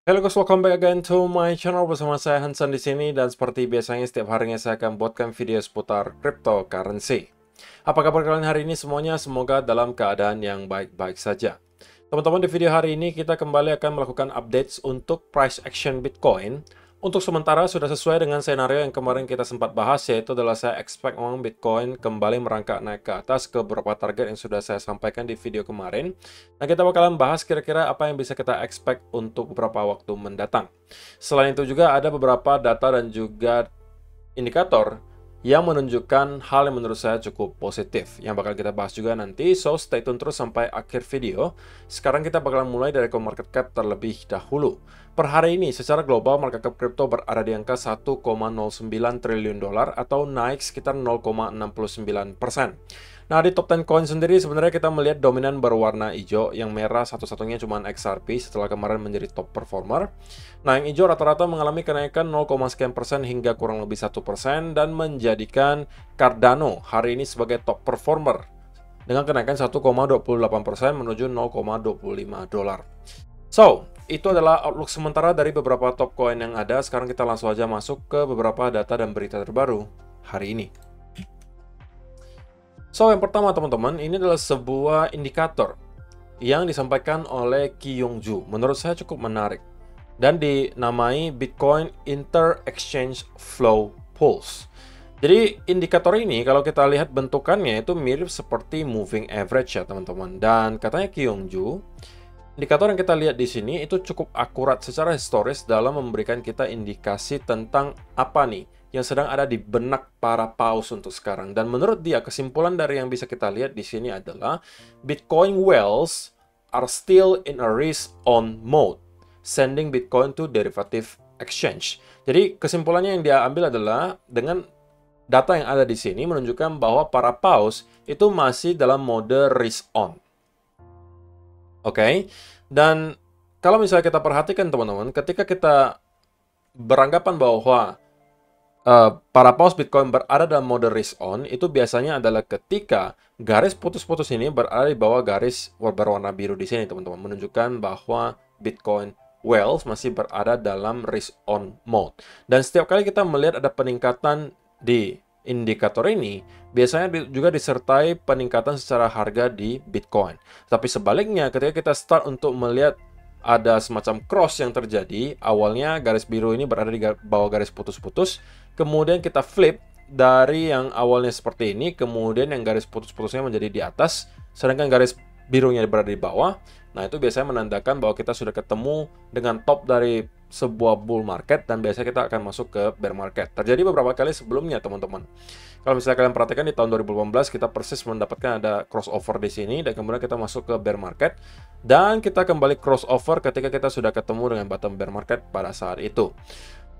Halo guys, welcome back again to my channel. Bersama saya Hansen di sini, dan seperti biasanya setiap harinya saya akan buatkan video seputar cryptocurrency. Apa kabar kalian hari ini semuanya? Semoga dalam keadaan yang baik-baik saja. Teman-teman, di video hari ini kita kembali akan melakukan updates untuk price action Bitcoin. Untuk sementara sudah sesuai dengan skenario yang kemarin kita sempat bahas, yaitu adalah saya expect memang Bitcoin kembali merangkak naik ke atas ke beberapa target yang sudah saya sampaikan di video kemarin. Nah, kita bakalan bahas kira-kira apa yang bisa kita expect untuk beberapa waktu mendatang. Selain itu juga ada beberapa data dan juga indikator yang menunjukkan hal yang menurut saya cukup positif, yang bakal kita bahas juga nanti, so stay tune terus sampai akhir video. Sekarang kita bakalan mulai dari CoinMarketCap terlebih dahulu. Per hari ini, secara global, market cap kripto berada di angka 1,09 triliun dolar atau naik sekitar 0,69%. Nah, di top 10 coin sendiri sebenarnya kita melihat dominan berwarna hijau, yang merah satu-satunya cuma XRP setelah kemarin menjadi top performer. Nah, yang hijau rata-rata mengalami kenaikan 0, sekian persen hingga kurang lebih 1% dan menjadikan Cardano hari ini sebagai top performer dengan kenaikan 1,28% menuju 0,25 dolar. So, itu adalah outlook sementara dari beberapa top coin yang ada. Sekarang kita langsung aja masuk ke beberapa data dan berita terbaru hari ini. So, yang pertama teman-teman, ini adalah sebuah indikator yang disampaikan oleh Ki Yong-ju. Menurut saya cukup menarik dan dinamai Bitcoin Inter-Exchange Flow Pulse. Jadi indikator ini kalau kita lihat bentukannya itu mirip seperti moving average ya teman-teman. Dan katanya Ki Yong-ju, indikator yang kita lihat di sini itu cukup akurat secara historis dalam memberikan kita indikasi tentang apa nih yang sedang ada di benak para paus untuk sekarang. Dan menurut dia, kesimpulan dari yang bisa kita lihat di sini adalah Bitcoin whales are still in a risk-on mode, sending Bitcoin to derivative exchange. Jadi kesimpulannya yang dia ambil adalah dengan data yang ada di sini menunjukkan bahwa para paus itu masih dalam mode risk-on. Oke, dan kalau misalnya kita perhatikan teman-teman, ketika kita beranggapan bahwa para paus Bitcoin berada dalam mode risk on, itu biasanya adalah ketika garis putus-putus ini berada di bawah garis berwarna biru di sini, teman-teman, menunjukkan bahwa Bitcoin whales masih berada dalam risk on mode. Dan setiap kali kita melihat ada peningkatan di indikator ini, biasanya juga disertai peningkatan secara harga di Bitcoin. Tapi sebaliknya, ketika kita start untuk melihat ada semacam cross yang terjadi, awalnya garis biru ini berada di bawah garis putus-putus, kemudian kita flip dari yang awalnya seperti ini, kemudian yang garis putus-putusnya menjadi di atas, sedangkan garis birunya berada di bawah. Nah, itu biasanya menandakan bahwa kita sudah ketemu dengan top dari sebuah bull market, dan biasanya kita akan masuk ke bear market. Terjadi beberapa kali sebelumnya, teman-teman. Kalau misalnya kalian perhatikan di tahun 2018, kita persis mendapatkan ada crossover di sini, dan kemudian kita masuk ke bear market, dan kita kembali crossover ketika kita sudah ketemu dengan bottom bear market pada saat itu.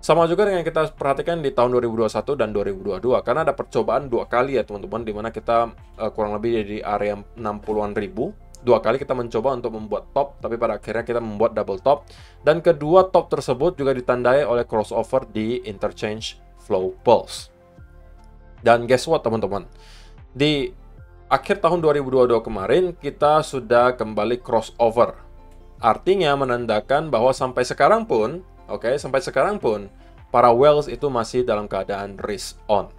Sama juga dengan kita perhatikan di tahun 2021 dan 2022, karena ada percobaan dua kali ya teman-teman, dimana kita kurang lebih di area 60-an ribu. Dua kali kita mencoba untuk membuat top, tapi pada akhirnya kita membuat double top. Dan kedua top tersebut juga ditandai oleh crossover di interchange flow pulse. Dan guess what teman-teman? Di akhir tahun 2022 kemarin, kita sudah kembali crossover. Artinya menandakan bahwa sampai sekarang pun, sampai sekarang pun, para whales itu masih dalam keadaan risk on.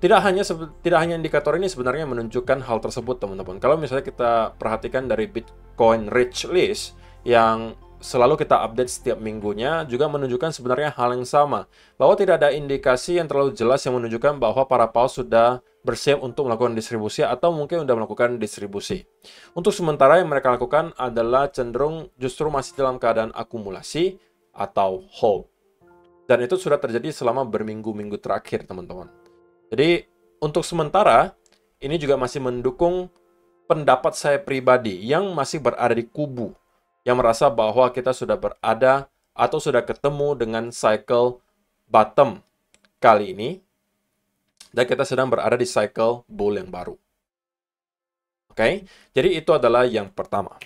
Tidak hanya indikator ini sebenarnya menunjukkan hal tersebut, teman-teman. Kalau misalnya kita perhatikan dari Bitcoin Rich List yang selalu kita update setiap minggunya, juga menunjukkan sebenarnya hal yang sama. Bahwa tidak ada indikasi yang terlalu jelas yang menunjukkan bahwa para paus sudah bersiap untuk melakukan distribusi atau mungkin sudah melakukan distribusi. Untuk sementara yang mereka lakukan adalah cenderung justru masih dalam keadaan akumulasi atau hold. Dan itu sudah terjadi selama berminggu-minggu terakhir, teman-teman. Jadi, untuk sementara, ini juga masih mendukung pendapat saya pribadi yang masih berada di kubu, yang merasa bahwa kita sudah berada atau sudah ketemu dengan cycle bottom kali ini, dan kita sedang berada di cycle bull yang baru. Oke, jadi itu adalah yang pertama.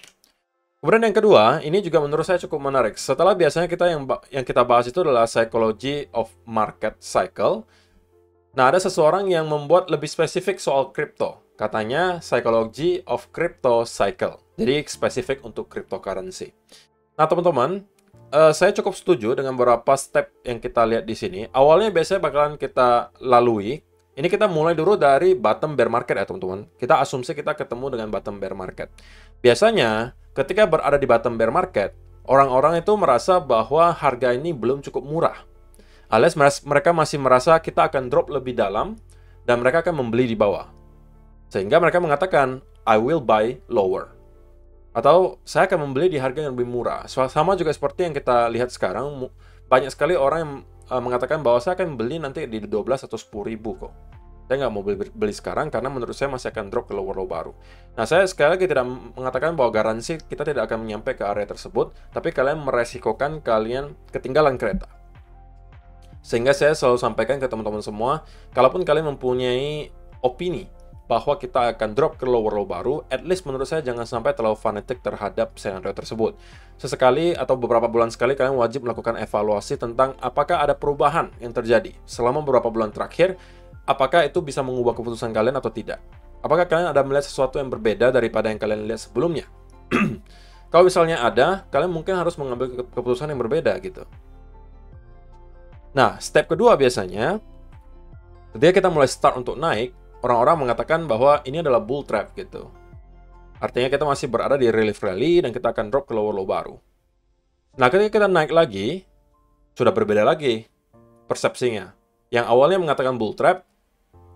Kemudian yang kedua, ini juga menurut saya cukup menarik. Setelah biasanya kita yang kita bahas itu adalah psychology of market cycle. Nah, ada seseorang yang membuat lebih spesifik soal kripto. Katanya psychology of crypto cycle. Jadi spesifik untuk cryptocurrency. Nah, teman-teman, saya cukup setuju dengan beberapa step yang kita lihat di sini. Awalnya biasanya bakalan kita lalui. Ini kita mulai dulu dari bottom bear market ya teman-teman. Kita asumsi kita ketemu dengan bottom bear market. Biasanya ketika berada di bottom bear market, orang-orang itu merasa bahwa harga ini belum cukup murah. Alias mereka masih merasa kita akan drop lebih dalam dan mereka akan membeli di bawah. Sehingga mereka mengatakan, I will buy lower. Atau saya akan membeli di harga yang lebih murah. Sama juga seperti yang kita lihat sekarang, banyak sekali orang yang mengatakan bahwa saya akan beli nanti di 12 atau 10 ribu kok. Saya nggak mau beli sekarang karena menurut saya masih akan drop ke lower low baru. Nah, saya sekali lagi tidak mengatakan bahwa garansi kita tidak akan nyampe ke area tersebut, tapi kalian meresikokan kalian ketinggalan kereta. Sehingga saya selalu sampaikan ke teman-teman semua, kalaupun kalian mempunyai opini bahwa kita akan drop ke lower low baru, at least menurut saya jangan sampai terlalu fanatik terhadap scenario tersebut. Sesekali atau beberapa bulan sekali kalian wajib melakukan evaluasi tentang apakah ada perubahan yang terjadi selama beberapa bulan terakhir, apakah itu bisa mengubah keputusan kalian atau tidak. Apakah kalian ada melihat sesuatu yang berbeda daripada yang kalian lihat sebelumnya? Kalau misalnya ada, kalian mungkin harus mengambil keputusan yang berbeda gitu. Nah, step kedua biasanya, ketika kita mulai start untuk naik, orang-orang mengatakan bahwa ini adalah bull trap gitu. Artinya kita masih berada di relief rally dan kita akan drop ke lower low baru. Nah, ketika kita naik lagi, sudah berbeda lagi persepsinya. Yang awalnya mengatakan bull trap,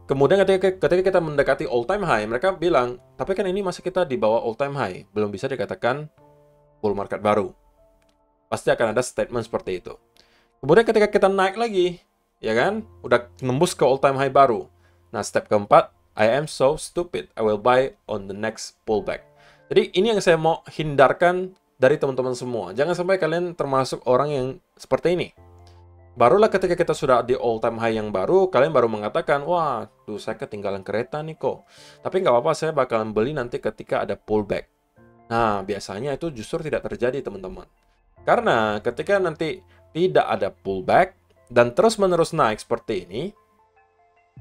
kemudian ketika kita mendekati all time high, mereka bilang, tapi kan ini masih kita di bawah all time high, belum bisa dikatakan bull market baru. Pasti akan ada statement seperti itu. Kemudian ketika kita naik lagi, ya kan, udah nembus ke all time high baru. Nah, step keempat, I am so stupid, I will buy on the next pullback. Jadi ini yang saya mau hindarkan dari teman-teman semua. Jangan sampai kalian termasuk orang yang seperti ini. Barulah ketika kita sudah di all time high yang baru, kalian baru mengatakan, wah, tuh saya ketinggalan kereta nih kok. Tapi nggak apa-apa, saya bakalan beli nanti ketika ada pullback. Nah, biasanya itu justru tidak terjadi, teman-teman. Karena ketika nanti tidak ada pullback dan terus-menerus naik seperti ini,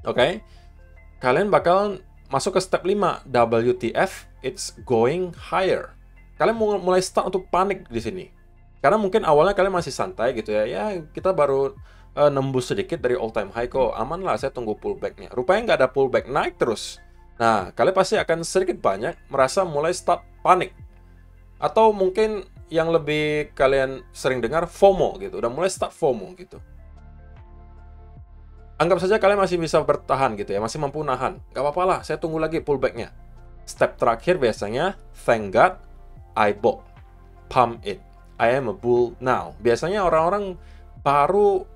oke, kalian bakal masuk ke step 5, WTF, it's going higher. Kalian mulai start untuk panik di sini. Karena mungkin awalnya kalian masih santai gitu ya. Ya, kita baru nembus sedikit dari all time high kok. Aman lah, saya tunggu pullbacknya. Rupanya nggak ada pullback, naik terus. Nah, kalian pasti akan sedikit banyak merasa mulai start panik. Atau mungkin yang lebih kalian sering dengar FOMO gitu. Udah mulai start FOMO gitu. Anggap saja kalian masih bisa bertahan gitu ya, masih mampu nahan. Gak apa-apa lah, saya tunggu lagi pullbacknya. Step terakhir biasanya, thank God, I bought. Pump it. I am a bull now. Biasanya orang-orang baru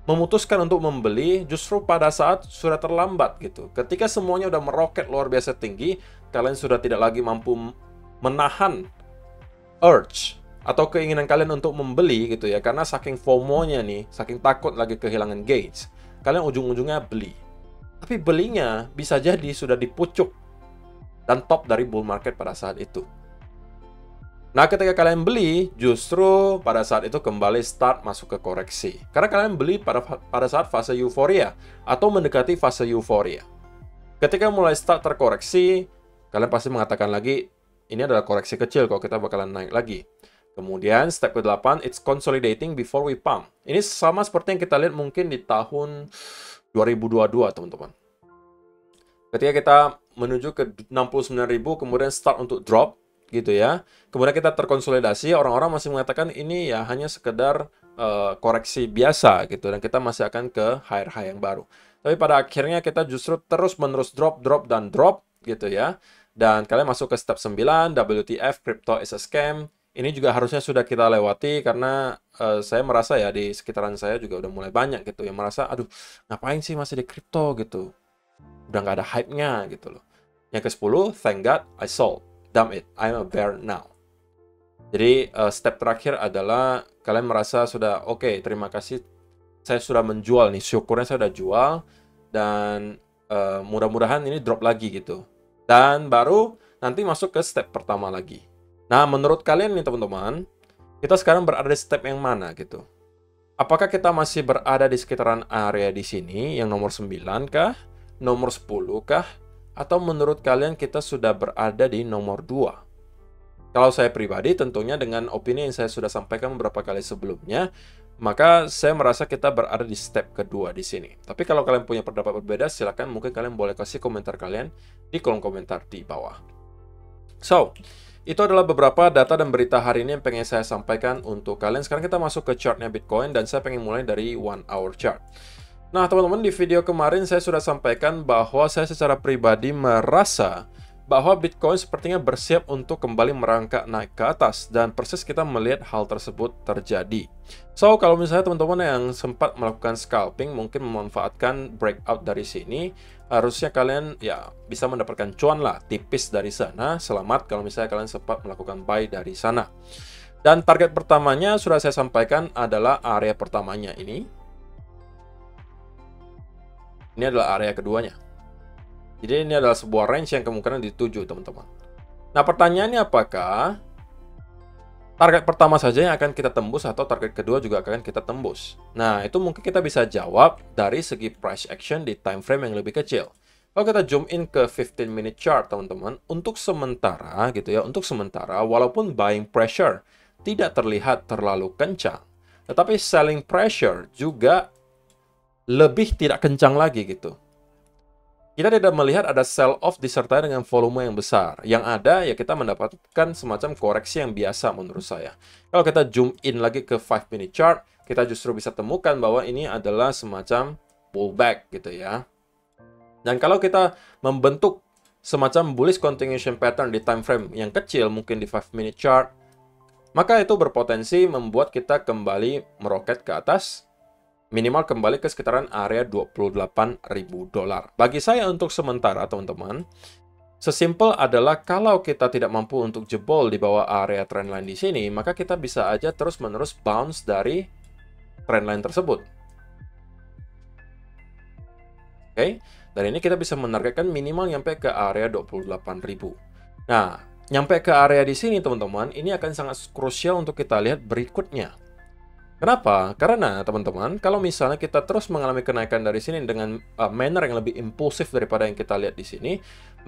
memutuskan untuk membeli justru pada saat sudah terlambat gitu. Ketika semuanya udah meroket luar biasa tinggi, kalian sudah tidak lagi mampu menahan urge atau keinginan kalian untuk membeli gitu ya. Karena saking FOMO-nya nih, saking takut lagi kehilangan gains, kalian ujung-ujungnya beli. Tapi belinya bisa jadi sudah di pucuk dan top dari bull market pada saat itu. Nah, ketika kalian beli, justru pada saat itu kembali start masuk ke koreksi. Karena kalian beli pada saat fase euforia atau mendekati fase euforia. Ketika mulai start terkoreksi, kalian pasti mengatakan lagi, ini adalah koreksi kecil kok, kita bakalan naik lagi. Kemudian step ke-8, it's consolidating before we pump. Ini sama seperti yang kita lihat mungkin di tahun 2022, teman-teman. Ketika kita menuju ke 69.000, kemudian start untuk drop, gitu ya. Kemudian kita terkonsolidasi, orang-orang masih mengatakan ini ya hanya sekedar koreksi biasa, gitu. Dan kita masih akan ke higher high yang baru. Tapi pada akhirnya kita justru terus-menerus drop, gitu ya. Dan kalian masuk ke step 9, WTF, crypto is a scam. Ini juga harusnya sudah kita lewati karena saya merasa ya di sekitaran saya juga udah mulai banyak gitu yang merasa, aduh ngapain sih masih di kripto gitu. Udah nggak ada hype-nya gitu loh. Yang ke-10, thank God I sold. Dump it, I'm a bear now. Jadi step terakhir adalah kalian merasa sudah oke, terima kasih. Saya sudah menjual nih, syukurnya saya udah jual. Dan mudah-mudahan ini drop lagi gitu. Dan baru nanti masuk ke step pertama lagi. Nah, menurut kalian nih teman-teman, kita sekarang berada di step yang mana gitu? Apakah kita masih berada di sekitaran area di sini, yang nomor 9 kah? Nomor 10 kah? Atau menurut kalian kita sudah berada di nomor 2? Kalau saya pribadi, tentunya dengan opini yang saya sudah sampaikan beberapa kali sebelumnya, maka saya merasa kita berada di step kedua di sini. Tapi kalau kalian punya pendapat berbeda, silakan mungkin kalian boleh kasih komentar kalian di kolom komentar di bawah. So, itu adalah beberapa data dan berita hari ini yang pengen saya sampaikan untuk kalian. Sekarang kita masuk ke chartnya Bitcoin dan saya pengen mulai dari 1 hour chart. Nah, teman-teman, di video kemarin saya sudah sampaikan bahwa saya secara pribadi merasa bahwa Bitcoin sepertinya bersiap untuk kembali merangkak naik ke atas, dan persis kita melihat hal tersebut terjadi. So, kalau misalnya teman-teman yang sempat melakukan scalping mungkin memanfaatkan breakout dari sini, harusnya kalian ya bisa mendapatkan cuan lah tipis dari sana. Selamat kalau misalnya kalian sempat melakukan buy dari sana. Dan target pertamanya sudah saya sampaikan adalah area pertamanya ini. Ini adalah area keduanya. Jadi ini adalah sebuah range yang kemungkinan dituju, teman-teman. Nah, pertanyaannya apakah target pertama saja yang akan kita tembus atau target kedua juga akan kita tembus? Nah, itu mungkin kita bisa jawab dari segi price action di time frame yang lebih kecil. Kalau kita zoom in ke 15-minute chart, teman-teman, untuk sementara gitu ya, untuk sementara walaupun buying pressure tidak terlihat terlalu kencang, tetapi selling pressure juga lebih tidak kencang lagi gitu. Kita tidak melihat ada sell off disertai dengan volume yang besar. Yang ada ya kita mendapatkan semacam koreksi yang biasa menurut saya. Kalau kita zoom in lagi ke 5-minute chart, kita justru bisa temukan bahwa ini adalah semacam pullback gitu ya. Dan kalau kita membentuk semacam bullish continuation pattern di time frame yang kecil, mungkin di 5-minute chart, maka itu berpotensi membuat kita kembali meroket ke atas, minimal kembali ke sekitaran area $28.000. Bagi saya untuk sementara, teman-teman, sesimpel adalah kalau kita tidak mampu untuk jebol di bawah area trendline di sini, maka kita bisa aja terus-menerus bounce dari trendline tersebut. Oke, dan ini kita bisa menargetkan minimal nyampe ke area 28.000. Nah, nyampe ke area di sini, teman-teman, ini akan sangat krusial untuk kita lihat berikutnya. Kenapa? Karena, teman-teman, kalau misalnya kita terus mengalami kenaikan dari sini dengan manner yang lebih impulsif daripada yang kita lihat di sini,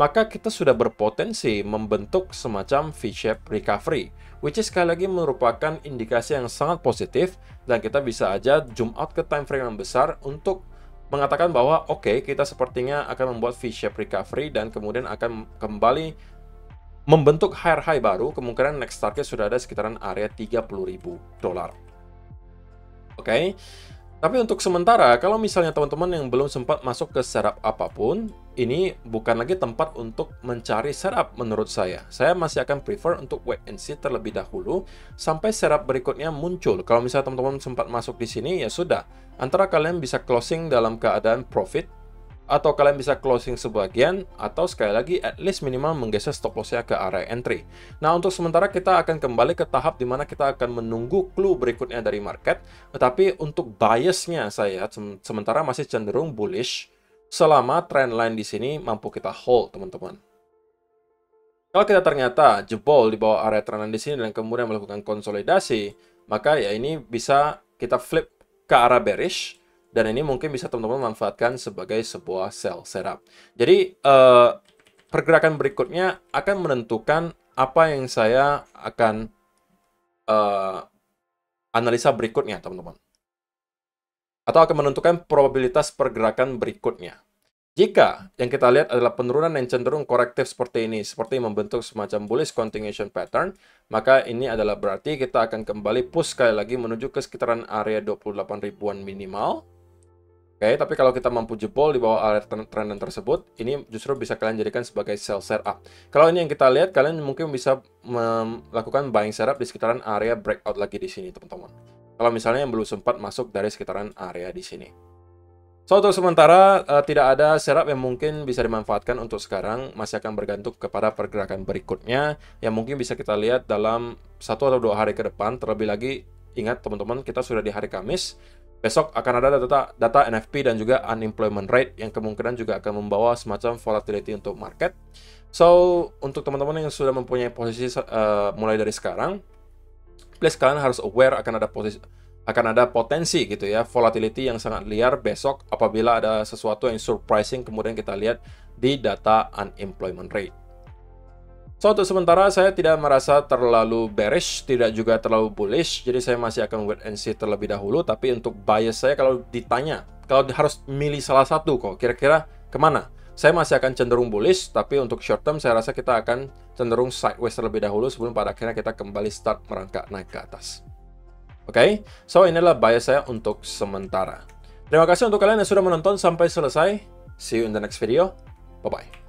maka kita sudah berpotensi membentuk semacam V-shape recovery, which is sekali lagi merupakan indikasi yang sangat positif, dan kita bisa aja zoom out ke time frame yang besar untuk mengatakan bahwa oke, kita sepertinya akan membuat V-shape recovery dan kemudian akan kembali membentuk higher high baru. Kemungkinan next target sudah ada sekitaran area $30.000. Oke, tapi untuk sementara, kalau misalnya teman-teman yang belum sempat masuk ke setup apapun, ini bukan lagi tempat untuk mencari setup menurut saya. Saya masih akan prefer untuk wait and see terlebih dahulu sampai setup berikutnya muncul. Kalau misalnya teman-teman sempat masuk di sini, ya sudah. Antara kalian bisa closing dalam keadaan profit, atau kalian bisa closing sebagian, atau sekali lagi at least minimal menggeser stop loss-nya ke area entry. Nah, untuk sementara kita akan kembali ke tahap di mana kita akan menunggu clue berikutnya dari market, tetapi untuk bias-nya saya sementara masih cenderung bullish selama trendline di sini mampu kita hold, teman-teman. Kalau kita ternyata jebol di bawah area trendline di sini dan kemudian melakukan konsolidasi, maka ya ini bisa kita flip ke arah bearish. Dan ini mungkin bisa teman-teman manfaatkan sebagai sebuah sell setup. Jadi, pergerakan berikutnya akan menentukan apa yang saya akan analisa berikutnya, teman-teman. Atau akan menentukan probabilitas pergerakan berikutnya. Jika yang kita lihat adalah penurunan yang cenderung korektif seperti ini, seperti membentuk semacam bullish continuation pattern, maka ini adalah berarti kita akan kembali push sekali lagi menuju ke sekitaran area 28 ribuan minimal. Oke, tapi kalau kita mampu jebol di bawah area trend tersebut, ini justru bisa kalian jadikan sebagai sell setup. Kalau ini yang kita lihat, kalian mungkin bisa melakukan buying setup di sekitaran area breakout lagi di sini, teman-teman. Kalau misalnya yang belum sempat masuk dari sekitaran area di sini. So, untuk sementara, tidak ada setup yang mungkin bisa dimanfaatkan untuk sekarang. Masih akan bergantung kepada pergerakan berikutnya, yang mungkin bisa kita lihat dalam 1 atau 2 hari ke depan. Terlebih lagi, ingat teman-teman, kita sudah di hari Kamis. Besok akan ada data NFP dan juga unemployment rate yang kemungkinan juga akan membawa semacam volatility untuk market. So, untuk teman-teman yang sudah mempunyai posisi mulai dari sekarang, please kalian harus aware akan ada potensi gitu ya, volatility yang sangat liar besok apabila ada sesuatu yang surprising kemudian kita lihat di data unemployment rate. So, So, untuk sementara saya tidak merasa terlalu bearish, tidak juga terlalu bullish. Jadi saya masih akan wait and see terlebih dahulu. Tapi untuk bias saya kalau ditanya, kalau harus milih salah satu kok, kira-kira kemana? Saya masih akan cenderung bullish, tapi untuk short term saya rasa kita akan cenderung sideways terlebih dahulu sebelum pada akhirnya kita kembali start merangkak naik ke atas. Oke, so inilah bias saya untuk sementara. Terima kasih untuk kalian yang sudah menonton sampai selesai. See you in the next video. Bye-bye.